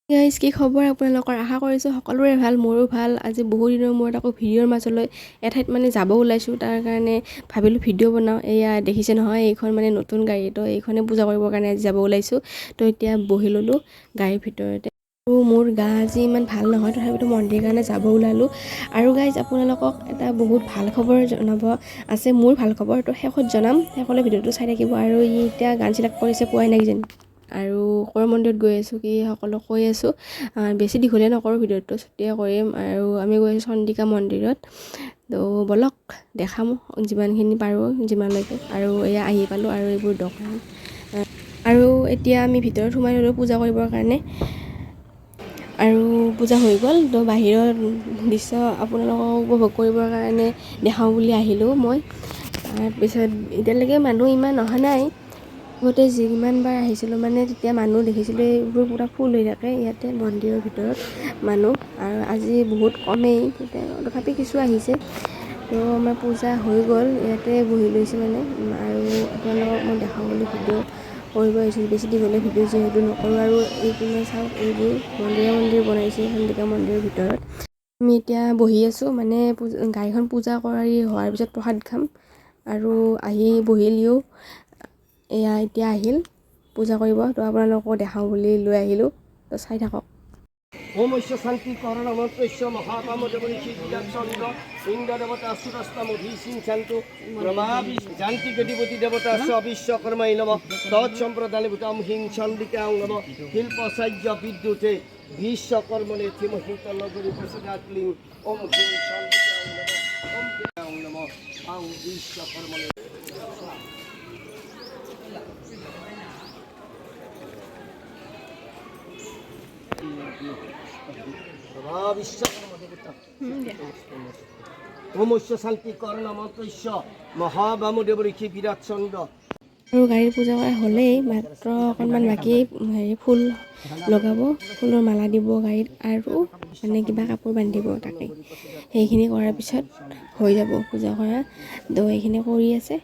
guys কি খবৰ আপোনালোকৰ আশা কৰিছোঁ সকলোৰে ভাল মোৰো ভাল আজি বহু দিনৰ মূৰত আকৌ ভিডিঅ'ৰ মাজলৈ এঠাইত মানে যাব ওলাইছোঁ তাৰ কাৰণে ভাবিলোঁ ভিডিঅ' বনাওঁ এয়া দেখিছে নহয় এইখন মানে নতুন গাড়ী তো এইখনে পূজা কৰিবৰ কাৰণে আজি যাব ওলাইছোঁ তো এতিয়া বহি ল'লোঁ গাড়ীৰ ভিতৰতে আৰু মোৰ গা আজি ইমান ভাল নহয় তথাপিতো মন্দিৰৰ কাৰণে যাব ওলালোঁ আৰু গাইজ আপোনালোকক এটা বহুত ভাল খবৰ জনাব আছে মোৰ ভাল খবৰ তো শেষত জনাম শেষলৈ ভিডিঅ'টো চাই থাকিব আৰু ই এতিয়া গান চিলেক্ট কৰিছে পোৱাই নাই কিজানি আৰু কৰ মন্দিৰত গৈ আছোঁ কি সকলো কৈ আছোঁ বেছি দীঘলীয়া নকৰোঁ ভিডিঅ'টো ছুটিয়ে কৰিম আৰু আমি গৈ আছোঁ চন্দিকা মন্দিৰত তো বলক দেখাম যিমানখিনি পাৰোঁ যিমানলৈকে আৰু এয়া আহি পালোঁ আৰু এইবোৰ দোকান আৰু এতিয়া আমি ভিতৰত সোমাই ল'লোঁ পূজা কৰিবৰ কাৰণে আৰু পূজা হৈ গ'ল তো বাহিৰৰ দৃশ্য আপোনালোকক উপভোগ কৰিবৰ কাৰণে দেখাওঁ বুলি আহিলোঁ মই তাৰপিছত এতিয়ালৈকে মানুহ ইমান অহা নাই আগতে যিমানবাৰ আহিছিলোঁ মানে তেতিয়া মানুহ দেখিছিলোঁ এইবোৰ পুৰা ফুল হৈ থাকে ইয়াতে মন্দিৰৰ ভিতৰত মানুহ আৰু আজি বহুত কমেই তথাপি কিছু আহিছে তো আমাৰ পূজা হৈ গ'ল ইয়াতে বহি লৈছোঁ মানে আৰু আপোনালোকক মই দেখাওঁ বুলি ভিডিঅ' কৰিব আহিছিলোঁ বেছি দীঘলীয়া ভিডিঅ' যিহেতু নকৰোঁ আৰু এইপিনে চাওক এইবোৰ মন্দিৰ বনাইছে চন্দিকা মন্দিৰৰ ভিতৰত আমি এতিয়া বহি আছোঁ মানে গাড়ীখন পূজা কৰি হোৱাৰ পিছত প্ৰসাদ খাম আৰু আহি বহিলেও এয়া এতিয়া আহিল পূজা কৰিব তো আপোনালোকক দেখাওঁ বুলি লৈ আহিলোঁ তো চাই থাকক ओम ऐश्य शांति करण मंत्र महाकाम देवऋषि चंद्र इंद्र देवता सुरस्तमधि सिंचंतु ब्रह्मा जानती गतिपति देवता विश्वकर्मा नम तत्संप्रदान भूताम हिं चंडिका नम शिल्पसाज्य विद्युते विश्वकर्मणे थिमहि तन्नगुरु प्रसादात्लिं ओम हिं चंडिका नम ओम विश्वकर्मणे ओम ऐश्य शांति करण मंत्र महाबामुदेव ऋषि विराट चंद्र আৰু গাড়ীৰ পূজা কৰা হ'লেই মাত্ৰ অকণমান বাকী ফুল লগাব ফুলৰ মালা দিব গাড়ীত আৰু মানে কিবা কাপোৰ বান্ধিব তাকে সেইখিনি কৰাৰ পিছত হৈ যাব পূজা কৰা তো এইখিনি কৰি আছে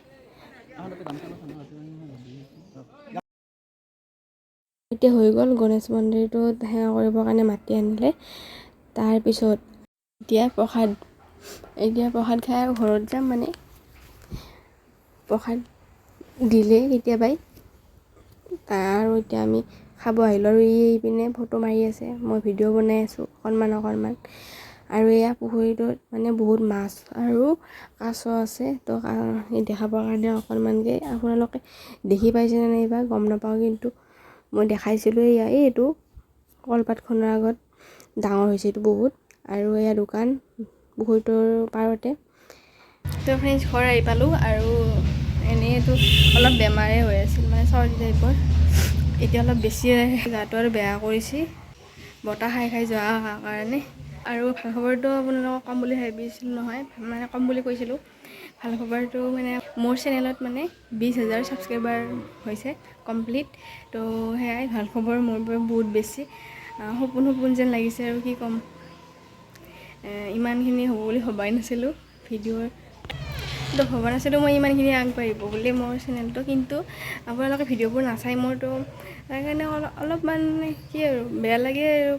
এতিয়া হৈ গ'ল গণেশ মন্দিৰটোত সেৱা কৰিবৰ কাৰণে মাতি আনিলে তাৰপিছত এতিয়া প্ৰসাদ খাই আৰু ঘৰত যাম মানে প্ৰসাদ দিলে কেতিয়াবাই আৰু এতিয়া আমি খাব আহিলোঁ আৰু এইপিনে ফটো মাৰি আছে মই ভিডিঅ' বনাই আছোঁ অকণমান আৰু এয়া পুখুৰীটোত মানে বহুত মাছ আৰু কাছ আছে তো দেখাবৰ কাৰণে অকণমানকৈ আপোনালোকে দেখি পাইছেনে নাইবা গম নাপাওঁ কিন্তু মই দেখাইছিলোঁ এইটো কলপাতখনৰ আগত ডাঙৰ হৈছে এইটো বহুত আৰু এয়া দোকান পুখুৰীটোৰ পাৰতে তো ফ্ৰেণ্ডছ ঘৰ আহি পালোঁ আৰু এনেইতো অলপ বেমাৰে হৈ আছিল মানে চৰ্দি টাইপৰ এতিয়া অলপ বেছি গাটো আৰু বেয়া কৰিছে বতাহ খাই যোৱা কাৰণে আৰু ভাল খবৰটো আপোনালোকক ক'ম বুলি ভাবিছিলোঁ নহয় মানে ক'ম বুলি কৈছিলোঁ ভাল খবৰটো মানে মোৰ চেনেলত মানে 20,000 ছাবস্ক্ৰাইবাৰ হৈছে কমপ্লিট তো সেয়াই ভাল খবৰ মোৰ বাবে বহুত বেছি সপোন যেন লাগিছে আৰু কি ক'ম ইমানখিনি হ'ব বুলি ভবাই নাছিলোঁ ভিডিঅ'ৰ তো ভবা নাছিলোঁ মই ইমানখিনি আগবাঢ়িব বুলি মোৰ চেনেলটো কিন্তু আপোনালোকে ভিডিঅ'বোৰ নাচাই মোৰতো তাৰ কাৰণে অলপমান কি আৰু বেয়া লাগে আৰু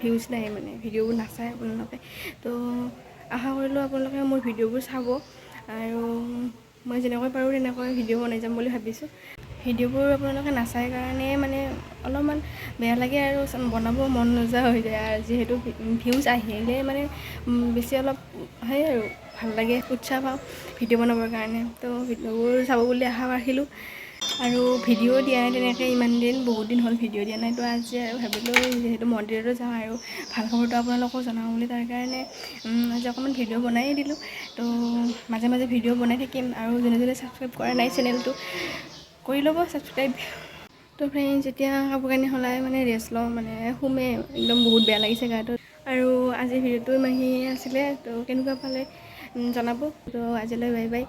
ভিউজ নাহে মানে ভিডিঅ'বোৰ নাচায় আপোনালোকে তো আশা কৰিলোঁ আপোনালোকে মোৰ ভিডিঅ'বোৰ চাব আৰু মই যেনেকৈ পাৰোঁ তেনেকৈ ভিডিঅ' বনাই যাম বুলি ভাবিছোঁ ভিডিঅ'বোৰ আপোনালোকে নাচায় কাৰণে মানে অলপমান বেয়া লাগে আৰু বনাব মন নোযোৱা হৈ যায় আৰু যিহেতু ভিউজ আহিলে মানে বেছি অলপ হয় আৰু ভাল লাগে উৎসাহ পাওঁ ভিডিঅ' বনাবৰ কাৰণে তো ভিডিঅ'বোৰ চাব বুলি আশা ৰাখিলোঁ আৰু ভিডিঅ' দিয়া নাই তেনেকৈ ইমান দিন বহুত দিন হ'ল ভিডিঅ' দিয়া নাই তো আজি আৰু ভাবিলোঁ যিহেতু মন্দিৰতো যাওঁ আৰু ভাল খবৰটো আপোনালোকক জনাওঁ বুলি তাৰ কাৰণে আজি অকণমান ভিডিঅ' বনাই দিলোঁ তো মাজে মাজে ভিডিঅ' বনাই থাকিম আৰু যোনে ছাবস্ক্ৰাইব কৰা নাই চেনেলটো কৰি ল'ব ছাবস্ক্ৰাইব তো ফ্ৰেণ্ডছ এতিয়া কাপোৰ কানি সলাই মানে ৰেষ্ট লওঁ মানে শুমে একদম বহুত বেয়া লাগিছে গাটো আৰু আজিৰ ভিডিঅ'টো ইমানখিনি আছিলে তো কেনেকুৱা পালে জনাব তো আজিলৈ বাই বাই